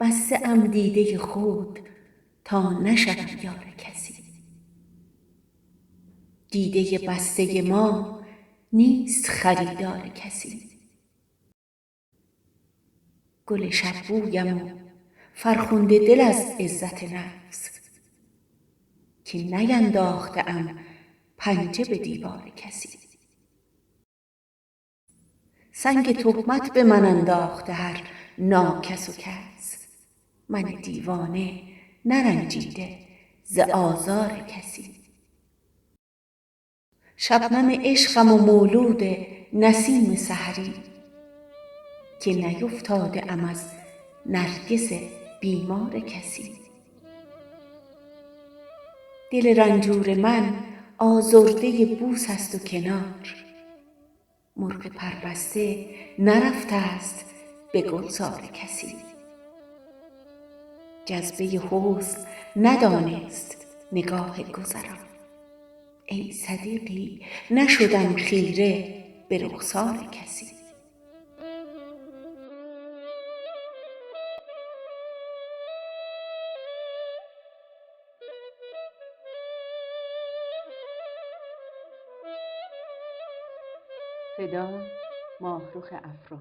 بسته ام دیده خود تا نشوم یار کسی. دیده بسته ما نیست خریدار کسی. گل شبرویم و فرخنده دل از عزت نفس، که نینداخته ام پنجه به دیوار کسی. سنگ تهمت به من انداخته هر ناکس و کس، من دیوانه نرنجیده ز آزار کسی. شبنم عشقم و مولود نسیم سحری، که نیفتاده ام از نرگس بیمار کسی. دل رنجور من آزرده بوس است و کنار، مرغ پربسته نرفته است به گلزار کسی. جذبه حسن ندانست نگاه گذران، ای صدیقی نشدم خیره به رخسار کسی. صدا: ماهرخ افرا.